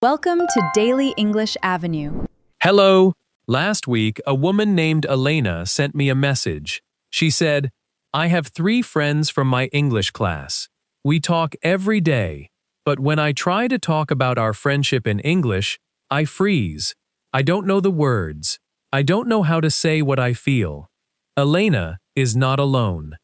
Welcome to Daily English Avenue. Hello. Last week, a woman named Elena sent me a message. She said, I have 3 friends from my English class. We talk every day, but when I try to talk about our friendship in English, I freeze. I don't know the words. I don't know how to say what I feel. Elena is not alone.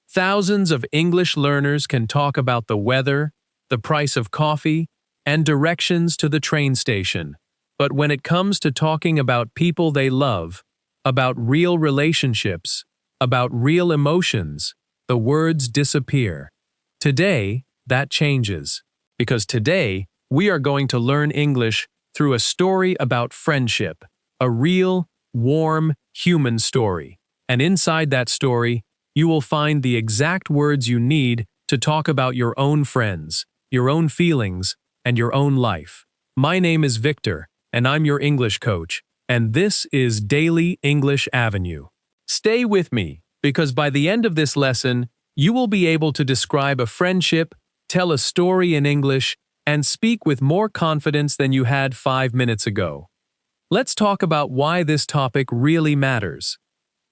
Thousands of English learners can talk about the weather, the price of coffee, and directions to the train station. But when it comes to talking about people they love, about real relationships, about real emotions, the words disappear. Today, that changes. Because today, we are going to learn English through a story about friendship, a real, warm, human story. And inside that story, you will find the exact words you need to talk about your own friends, your own feelings, and your own life. My name is Victor, and I'm your English coach, and this is Daily English Avenue. Stay with me, because by the end of this lesson, you will be able to describe a friendship, tell a story in English, and speak with more confidence than you had 5 minutes ago. Let's talk about why this topic really matters.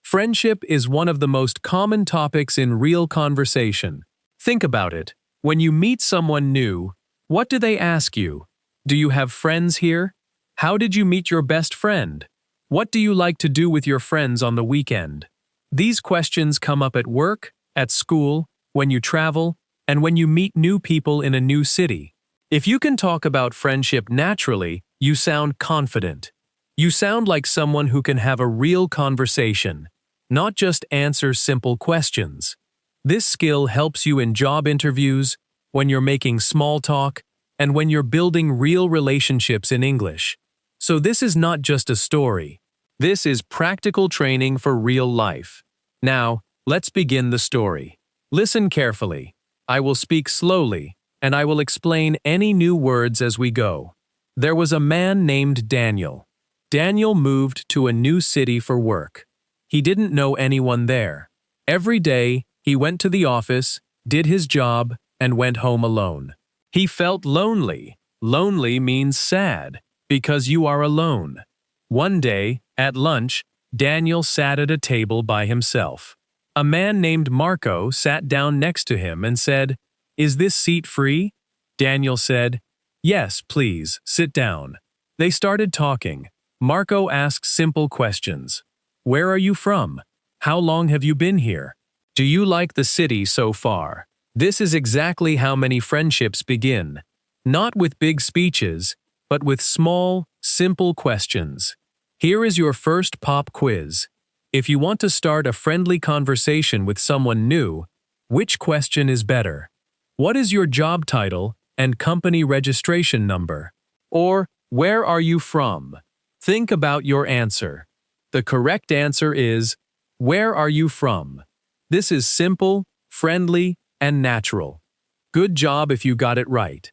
Friendship is one of the most common topics in real conversation. Think about it. When you meet someone new, what do they ask you? Do you have friends here? How did you meet your best friend? What do you like to do with your friends on the weekend? These questions come up at work, at school, when you travel, and when you meet new people in a new city. If you can talk about friendship naturally, you sound confident. You sound like someone who can have a real conversation, not just answer simple questions. This skill helps you in job interviews, when you're making small talk, and when you're building real relationships in English. So this is not just a story. This is practical training for real life. Now, let's begin the story. Listen carefully. I will speak slowly, and I will explain any new words as we go. There was a man named Daniel. Daniel moved to a new city for work. He didn't know anyone there. Every day, he went to the office, did his job, and went home alone. He felt lonely. Lonely means sad, because you are alone. One day, at lunch, Daniel sat at a table by himself. A man named Marco sat down next to him and said, "Is this seat free?" Daniel said, "Yes, please, sit down." They started talking. Marco asked simple questions. Where are you from? How long have you been here? Do you like the city so far? This is exactly how many friendships begin. Not with big speeches, but with small, simple questions. Here is your first pop quiz. If you want to start a friendly conversation with someone new, which question is better? What is your job title and company registration number? Or, where are you from? Think about your answer. The correct answer is, where are you from? This is simple, friendly, and natural. Good job if you got it right.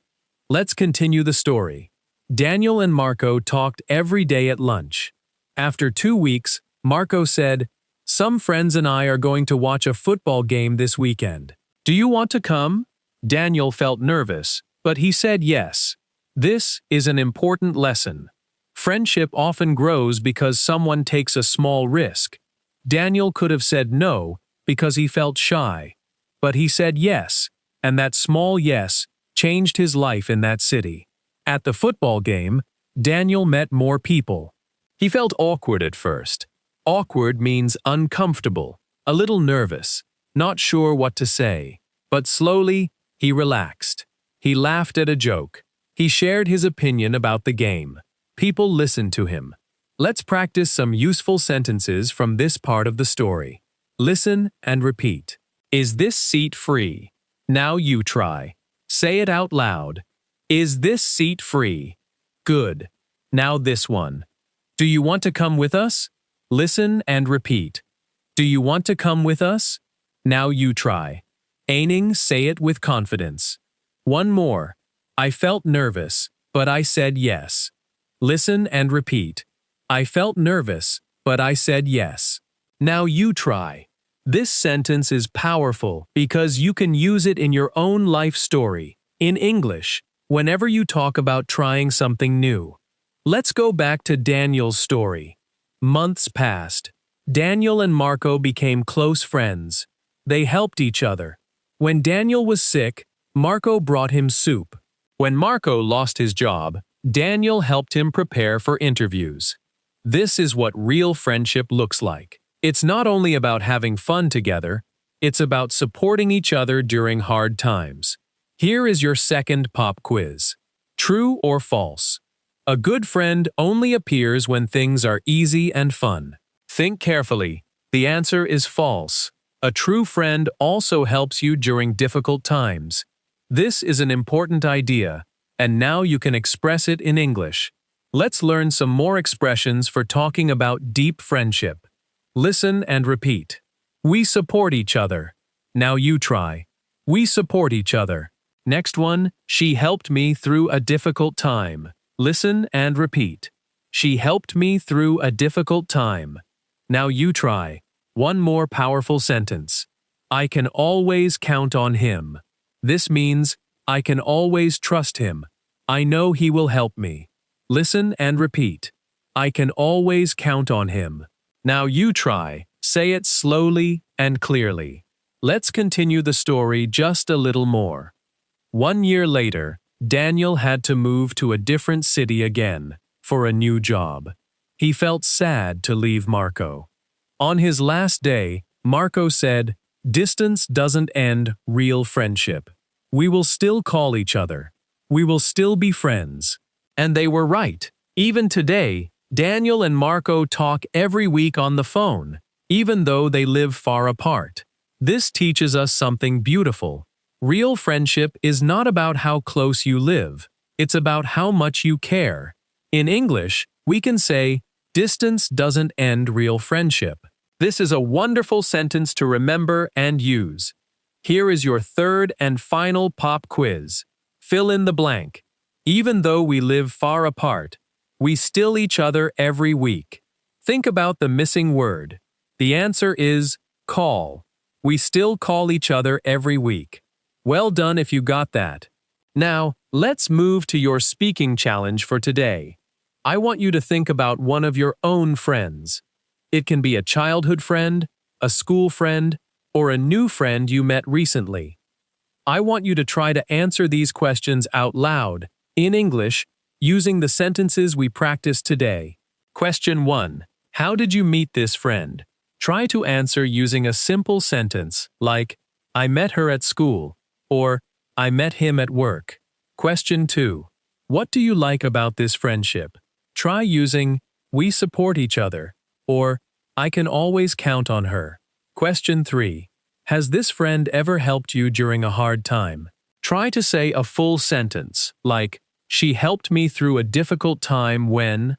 Let's continue the story. Daniel and Marco talked every day at lunch. After 2 weeks, Marco said, "Some friends and I are going to watch a football game this weekend. Do you want to come?" Daniel felt nervous, but he said yes. This is an important lesson. Friendship often grows because someone takes a small risk. Daniel could have said no because he felt shy. But he said yes, and that small yes changed his life in that city. At the football game, Daniel met more people. He felt awkward at first. Awkward means uncomfortable, a little nervous, not sure what to say. But slowly, he relaxed. He laughed at a joke. He shared his opinion about the game. People listened to him. Let's practice some useful sentences from this part of the story. Listen and repeat. Is this seat free? Now you try. Say it out loud. Is this seat free? Good. Now this one. Do you want to come with us? Listen and repeat. Do you want to come with us? Now you try. Aining, say it with confidence. One more. I felt nervous, but I said yes. Listen and repeat. I felt nervous, but I said yes. Now you try. This sentence is powerful because you can use it in your own life story, in English. whenever you talk about trying something new. Let's go back to Daniel's story. Months passed. Daniel and Marco became close friends. They helped each other. When Daniel was sick, Marco brought him soup. When Marco lost his job, Daniel helped him prepare for interviews. This is what real friendship looks like. It's not only about having fun together, it's about supporting each other during hard times. Here is your second pop quiz. True or false? A good friend only appears when things are easy and fun. Think carefully. The answer is false. A true friend also helps you during difficult times. This is an important idea, and now you can express it in English. Let's learn some more expressions for talking about deep friendship. Listen and repeat. We support each other. Now you try. We support each other. Next one, she helped me through a difficult time. Listen and repeat. She helped me through a difficult time. Now you try. One more powerful sentence. I can always count on him. This means, I can always trust him. I know he will help me. Listen and repeat. I can always count on him. Now you try. Say it slowly and clearly. Let's continue the story just a little more. 1 year later, Daniel had to move to a different city again for a new job. He felt sad to leave Marco. On his last day, Marco said, "Distance doesn't end real friendship. We will still call each other. We will still be friends." And they were right. Even today, Daniel and Marco talk every week on the phone, even though they live far apart. This teaches us something beautiful. Real friendship is not about how close you live. It's about how much you care. In English, we can say, "Distance doesn't end real friendship." This is a wonderful sentence to remember and use. Here is your third and final pop quiz. Fill in the blank. Even though we live far apart, we still each other every week. Think about the missing word. The answer is call. We still call each other every week. Well done if you got that. Now, let's move to your speaking challenge for today. I want you to think about one of your own friends. It can be a childhood friend, a school friend, or a new friend you met recently. I want you to try to answer these questions out loud, in English, using the sentences we practiced today. Question 1. How did you meet this friend? Try to answer using a simple sentence like, I met her at school, or I met him at work. Question 2. What do you like about this friendship? Try using, we support each other, or I can always count on her. Question 3. Has this friend ever helped you during a hard time? Try to say a full sentence, like, she helped me through a difficult time when…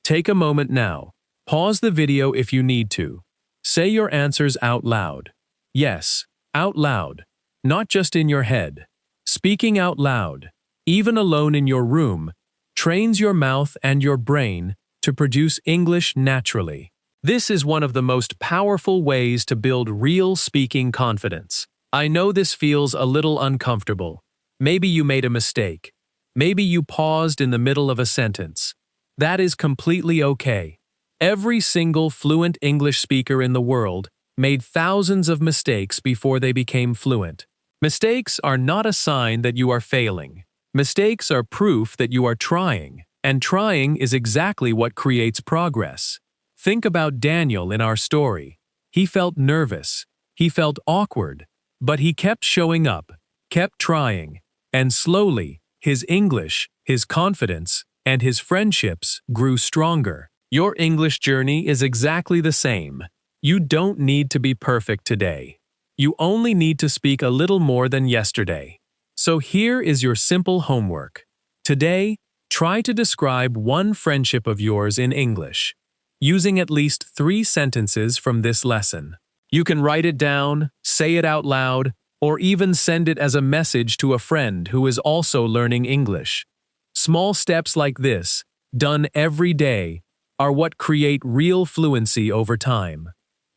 Take a moment now. Pause the video if you need to. Say your answers out loud. Yes, out loud. Not just in your head. Speaking out loud, even alone in your room, trains your mouth and your brain to produce English naturally. This is one of the most powerful ways to build real speaking confidence. I know this feels a little uncomfortable. Maybe you made a mistake. Maybe you paused in the middle of a sentence. That is completely okay. Every single fluent English speaker in the world made thousands of mistakes before they became fluent. Mistakes are not a sign that you are failing. Mistakes are proof that you are trying, and trying is exactly what creates progress. Think about Daniel in our story. He felt nervous. He felt awkward. But he kept showing up, kept trying, and slowly, his English, his confidence, and his friendships grew stronger. Your English journey is exactly the same. You don't need to be perfect today. You only need to speak a little more than yesterday. So here is your simple homework. Today, try to describe one friendship of yours in English, using at least 3 sentences from this lesson. You can write it down, say it out loud, or even send it as a message to a friend who is also learning English. Small steps like this, done every day, are what create real fluency over time.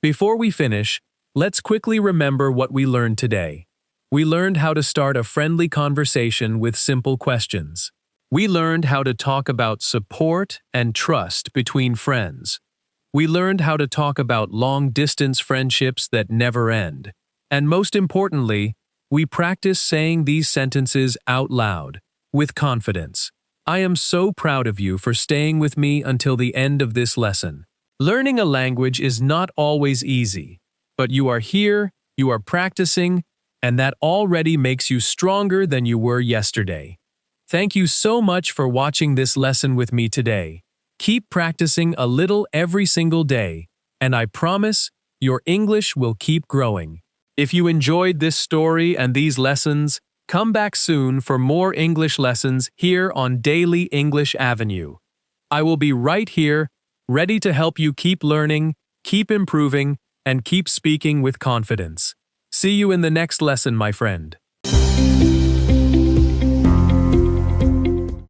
Before we finish, let's quickly remember what we learned today. We learned how to start a friendly conversation with simple questions. We learned how to talk about support and trust between friends. We learned how to talk about long-distance friendships that never end. And most importantly, we practiced saying these sentences out loud, with confidence. I am so proud of you for staying with me until the end of this lesson. Learning a language is not always easy, but you are here, you are practicing, and that already makes you stronger than you were yesterday. Thank you so much for watching this lesson with me today. Keep practicing a little every single day, and I promise your English will keep growing. If you enjoyed this story and these lessons, come back soon for more English lessons here on Daily English Avenue. I will be right here, ready to help you keep learning, keep improving, and keep speaking with confidence. See you in the next lesson, my friend.